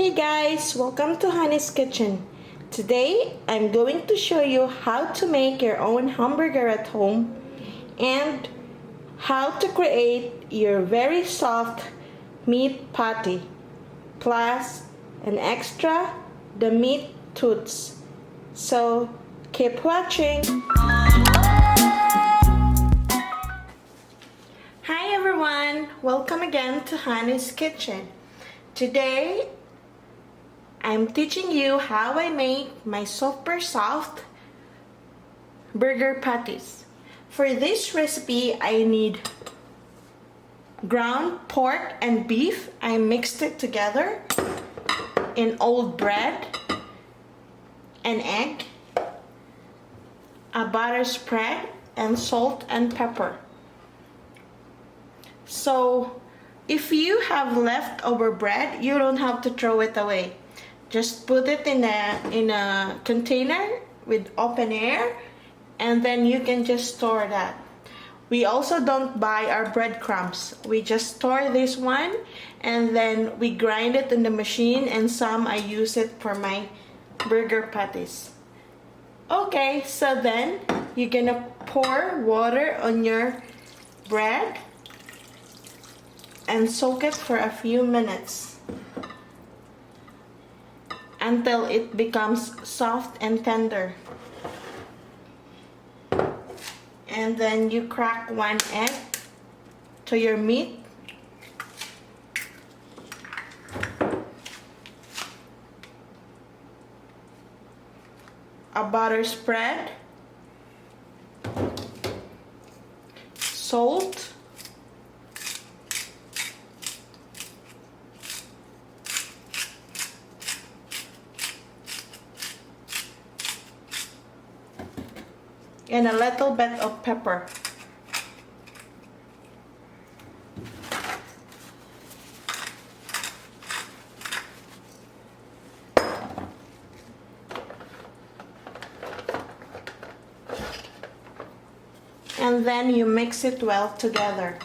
Hey guys, welcome to Honey's Kitchen. Today I'm going to show you how to make your own hamburger at home and how to create your very soft meat patty plus an extra the meat tooths. So keep watching. Hi everyone, welcome again to Honey's Kitchen. Today I'm teaching you how I make my super soft burger patties. For this recipe, I need ground pork and beef. I mixed it together in old bread, an egg, a butter spread, and salt and pepper. So if you have leftover bread, you don't have to throw it away. Just put it in a container with open air, and then you can just store that. We also don't buy our breadcrumbs. We just store this one, and then we grind it in the machine, and some I use it for my burger patties. Okay, so then you're gonna pour water on your bread and soak it for a few minutes until it becomes soft and tender. And then you crack one egg to your meat. A butter spread, salt, and a little bit of pepper. And then you mix it well together.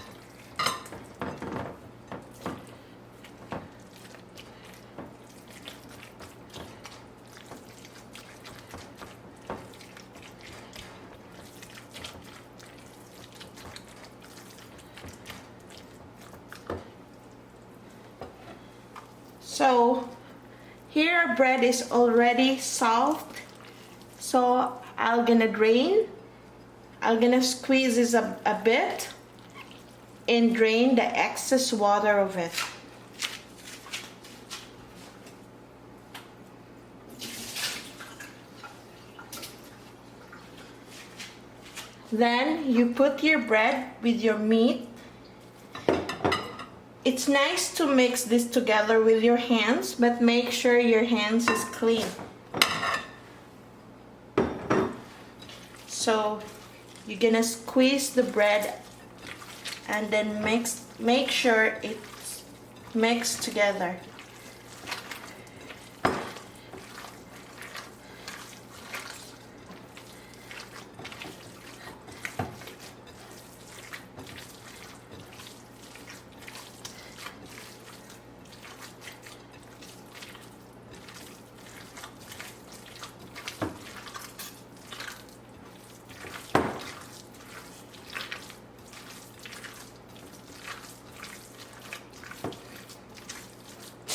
So here our bread is already soft, so I'm gonna squeeze this a bit and drain the excess water of it. Then you put your bread with your meat. It's nice to mix this together with your hands, but make sure your hands is clean. So you're gonna squeeze the bread and then make sure it's mixed together.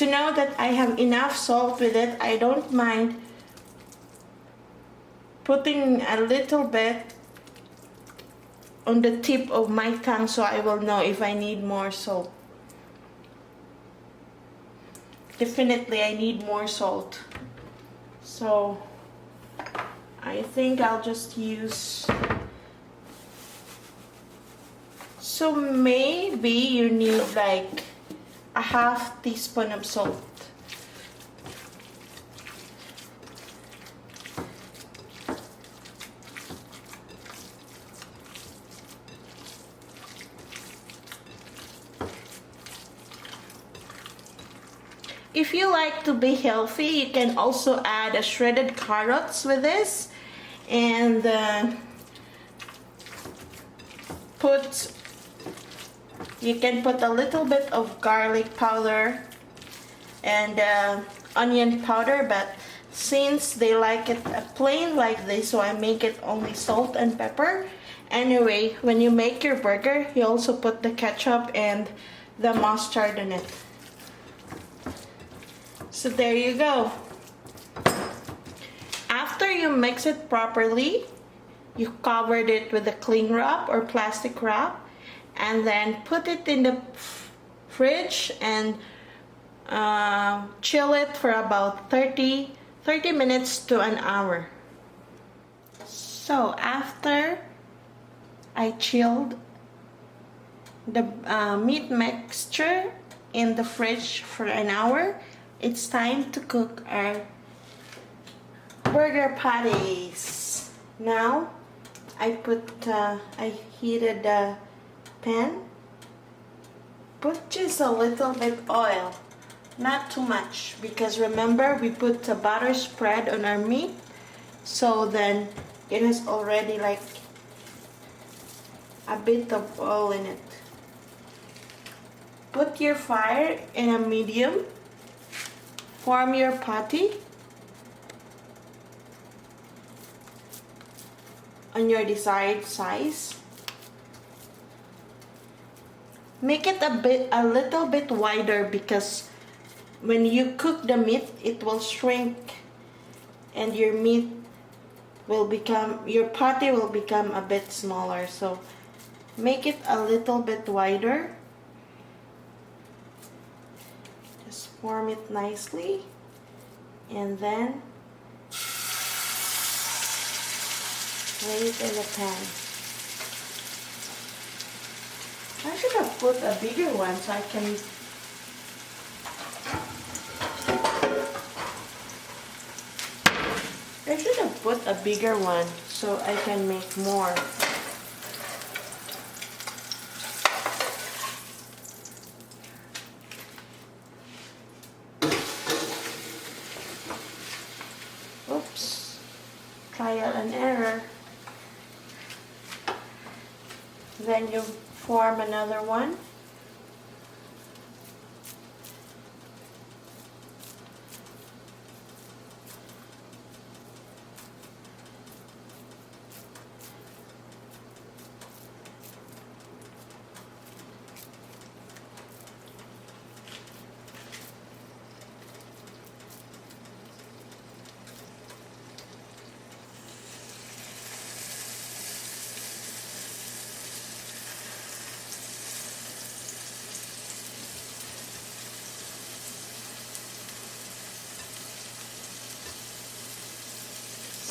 To know that I have enough salt with it, I don't mind putting a little bit on the tip of my tongue so I will know if I need more salt. Definitely I need more salt. So I think I'll just use, so maybe you need like a half teaspoon of salt. If you like to be healthy, you can also add a shredded carrots with this, and you can put a little bit of garlic powder and onion powder, but since they like it plain like this, so I make it only salt and pepper. Anyway, when you make your burger, you also put the ketchup and the mustard in it. So there you go. After you mix it properly, you covered it with a cling wrap or plastic wrap, and then put it in the fridge and chill it for about 30 minutes to an hour. So after I chilled the meat mixture in the fridge for an hour, it's time to cook our burger patties. Now I heated the pan. Put just a little bit oil, not too much, because remember we put a butter spread on our meat, so then it is already like a bit of oil in it. Put your fire in a medium. Form your patty on your desired size. Make it a little bit wider, because when you cook the meat, it will shrink and your patty will become a bit smaller. So make it a little bit wider. Just form it nicely, and then lay it in the pan. I should have put a bigger one so I can put a bigger one so I can make more. Oops. Trial and error. Then you form another one.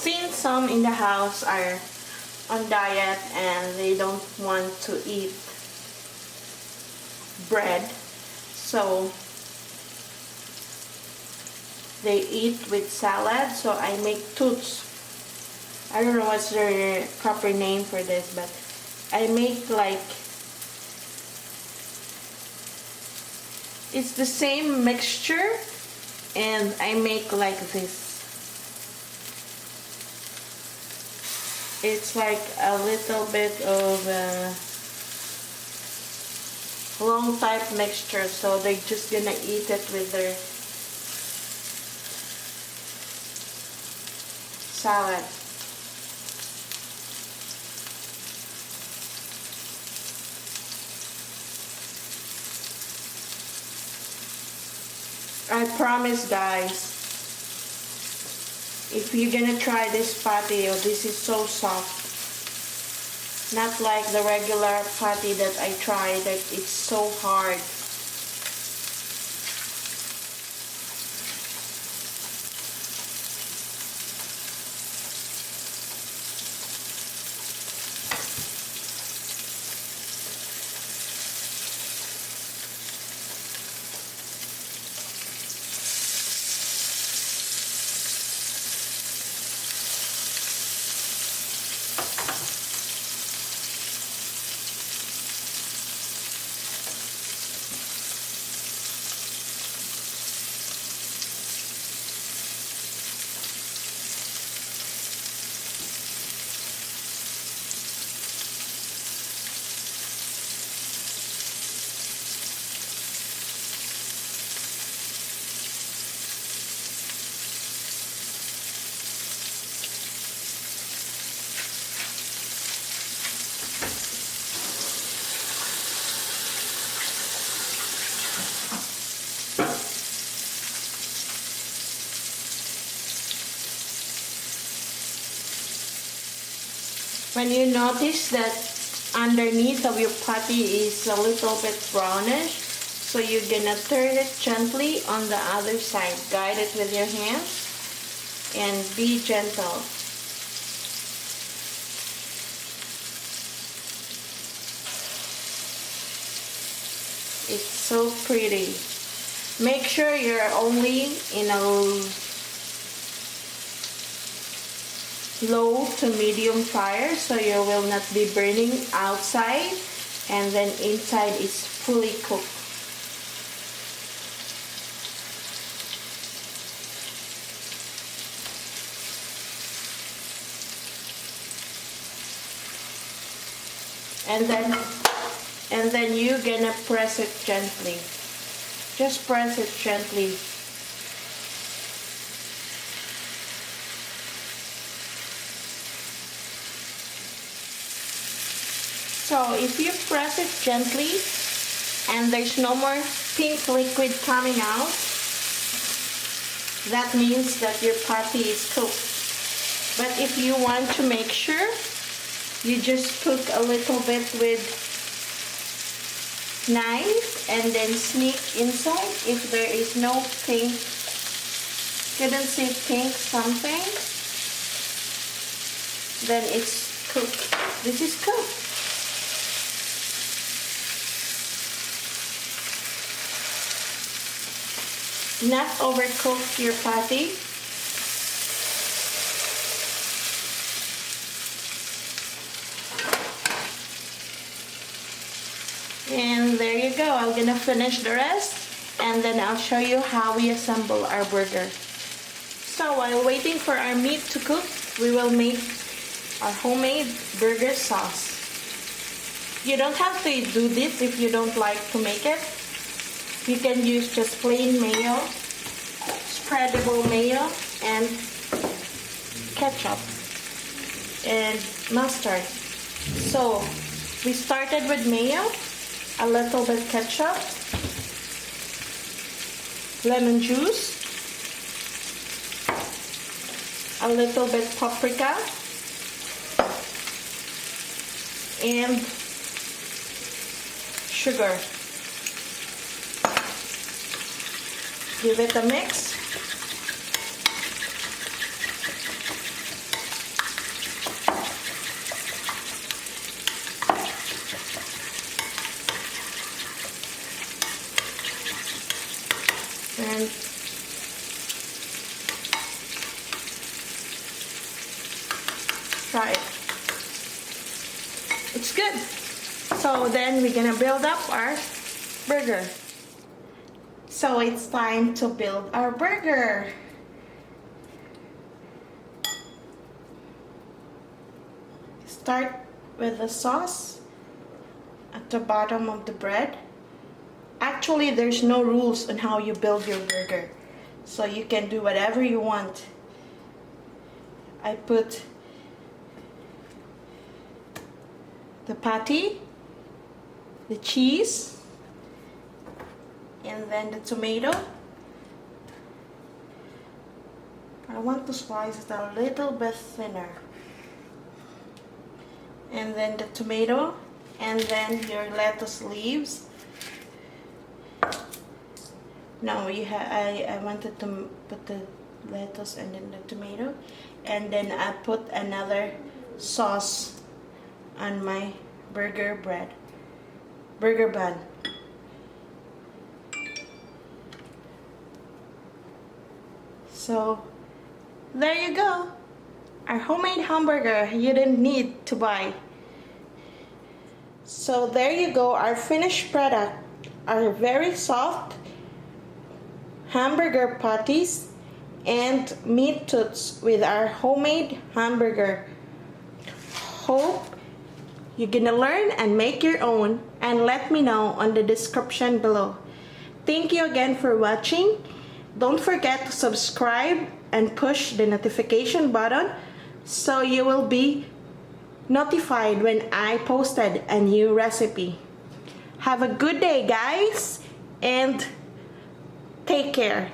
Since some in the house are on diet and they don't want to eat bread, so they eat with salad, so I make toots. I don't know what's the proper name for this, but I make like, it's the same mixture, and I make like this. It's like a little bit of a long type mixture, so they're just gonna eat it with their salad. I promise, guys, if you're gonna try this patty, this is so soft. Not like the regular patty that I tried, that it's so hard. When you notice that underneath of your patty is a little bit brownish, so you're gonna turn it gently on the other side. Guide it with your hands and be gentle. It's so pretty. Make sure you're only in a low to medium fire so you will not be burning outside and then inside is fully cooked. And then you're gonna press it gently. Just press it gently. So if you press it gently and there's no more pink liquid coming out, that means that your patty is cooked. But if you want to make sure, you just cook a little bit with knife and then sneak inside. If there is no pink, couldn't see pink something, then it's cooked. This is cooked. Not overcook your patty. And there you go. I'm gonna finish the rest and then I'll show you how we assemble our burger. So while waiting for our meat to cook, we will make our homemade burger sauce. You don't have to do this if you don't like to make it. You can use just plain mayo, spreadable mayo, and ketchup and mustard. So we started with mayo, a little bit ketchup, lemon juice, a little bit paprika, and sugar. Give it a mix. And try it. It's good. So then we're gonna build up our burger. So it's time to build our burger. Start with the sauce at the bottom of the bread. Actually, there's no rules on how you build your burger, so you can do whatever you want. I put the patty, the cheese, and then the tomato. I want to slice it a little bit thinner. And then the tomato, and then your lettuce leaves. No, I wanted to put the lettuce and then the tomato, and then I put another sauce on my burger bun. So there you go, our homemade hamburger you didn't need to buy. So there you go, our finished product, our very soft hamburger patties and meat tooths with our homemade hamburger. Hope you're gonna learn and make your own, and let me know on the description below. Thank you again for watching. Don't forget to subscribe and push the notification button so you will be notified when I posted a new recipe. Have a good day, guys, and take care.